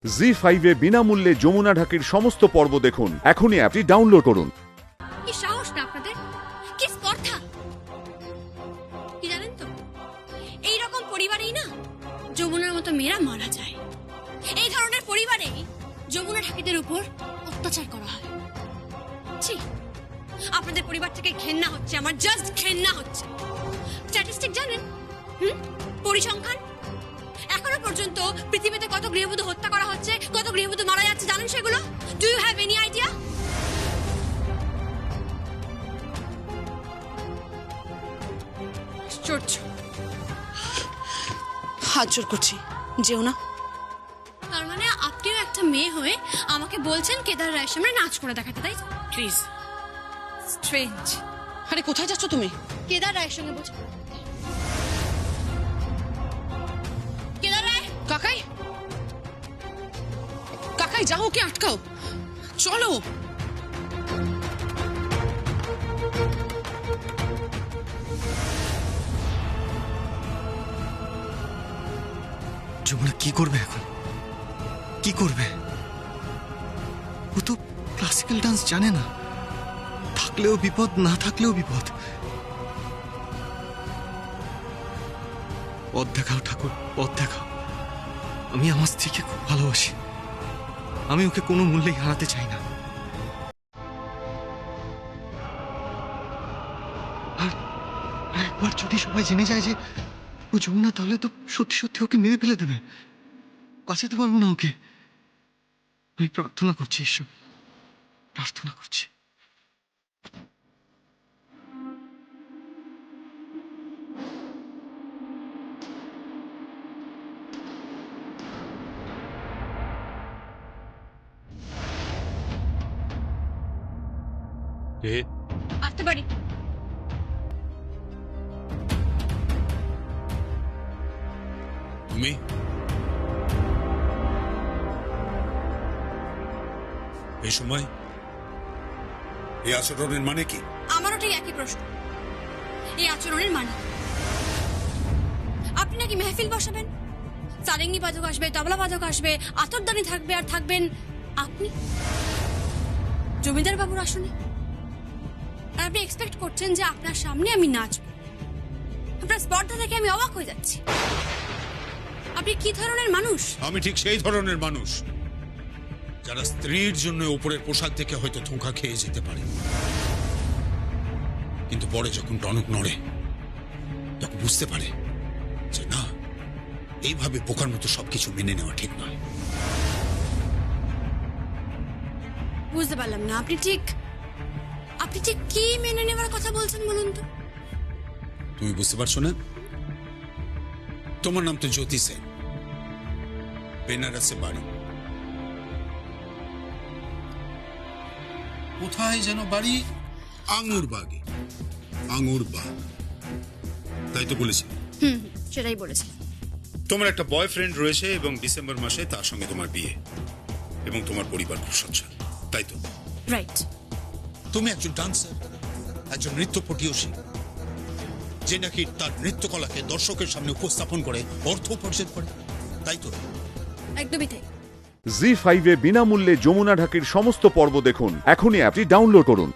জি5 বিনামূল্যে যমুনা ঢাকির সমস্ত পর্ব দেখুন। এখনই অ্যাপটি ডাউনলোড করুন। কি সাহস না আপনাদের, কি স্পর্ধা! কি জানেন তো, এইরকম পরিবারেই না যমুনার মতো মেয়েরা মারা যায়। এই ধরনের পরিবারেই যমুনা ঢাকিদের উপর অত্যাচার করা হয়। ছি, আপনাদের পরিবার থেকে ঘেন্না হচ্ছে, আমার জাস্ট ঘেন্না হচ্ছে। স্ট্যাটিস্টিক জানেন? পরিসংখ্যান, এখনো পর্যন্ত পৃথিবীতে কত গৃহবধূ হত্যা করা হচ্ছে, কত গৃহবধূ মারা যাচ্ছে, জানেন সেগুলো? Do you have any idea? আশ্চর্য। হাত জোর করছি, যেও না। তার মানে আপনিও একটা মেয়ে হয়ে আমাকে বলছেন কেদার রায়ের সামনে নাচ করে দেখাতে, তাই? প্লিজ। স্ট্রেঞ্জ। আরে কোথায় যাচ্ছ তুমি? কেদার রায়ের সঙ্গে বলছি। কেদার রায়! কাকাই, কাকাই যাও, ওকে আটকাও, চলো। যমুনা কি করবে এখন? কি করবে? ও তো ক্লাসিক্যাল ডান্স জানে না। থাকলেও বিপদ, না থাকলেও বিপদ। পথ দেখাও ঠাকুর, পথ দেখাও। আমি আমার স্ত্রীকে খুব ভালোবাসি। আমি ওকে কোনো মূল্যেই হারাতে চাই না। আর একবার যদি সবাই জেনে যায় যে ও যমুনা, তাহলে তো সত্যি সত্যি ওকে মেরে ফেলে দেবে। বাঁচাতে পারবো না ওকে। আমি প্রার্থনা করছি ঈশ্বর, প্রার্থনা করছি। আসতে পারি? তুমি এই সময় এই আচরণের মানে কি? আমারও ঠিক একই প্রশ্ন। এই আচরণের মানে আপনি নাকি মেহফিল বসাবেন, সারেঙ্গি বাদক আসবে, তবলা বাদক আসবে, আতরদানি থাকবে, আর থাকবেন আপনি জমিদার বাবুর আসনে। আর আপনি এক্সপেক্ট করছেন যে আপনার সামনে আমি নাচব। আপনার স্পর্ধা দেখে আমি অবাক হয়ে যাচ্ছি। আপনি কি ধরনের মানুষ? আমি ঠিক সেই ধরনের মানুষ যারা স্ত্রীর জন্য উপরের পোশাক দেখে হয়তো ধোঁকা খেয়ে যেতে পারে, কিন্তু পরে যখন টনক নড়ে তখন বুঝতে পারে যে না, এইভাবে বোকার মতো সবকিছু মেনে নেওয়া ঠিক নয়। বুঝতে পারলাম না, আপনি ঠিক কি মেনে নেওয়ার কথা বলছেন বলুন তো? তুমি বুঝতে পারছো না? তোমার নাম তো জ্যোতি সেন, বেনারসে বাড়ি। কোথায় যেন বাড়ি? আঙুর বাগে। আঙুর বাগ, তাই তো বলেছি? সেটাই বলেছি। তোমার একটা বয়ফ্রেন্ড রয়েছে এবং ডিসেম্বর মাসে তার সঙ্গে তোমার বিয়ে, এবং তোমার পরিবার খুব সচ্ছল, তাই তো? রাইট। তুমি একজন ডান্সার, একজন নৃত্য পটীয়সী, যে নাকি তার নৃত্যকলাকে দর্শকের সামনে উপস্থাপন করে অর্থ উপার্জন করে, তাই তো? একদমই তাই। জি5 বিনামূল্যে যমুনা ঢাকির সমস্ত পর্ব দেখুন। এখনই অ্যাপটি ডাউনলোড করুন।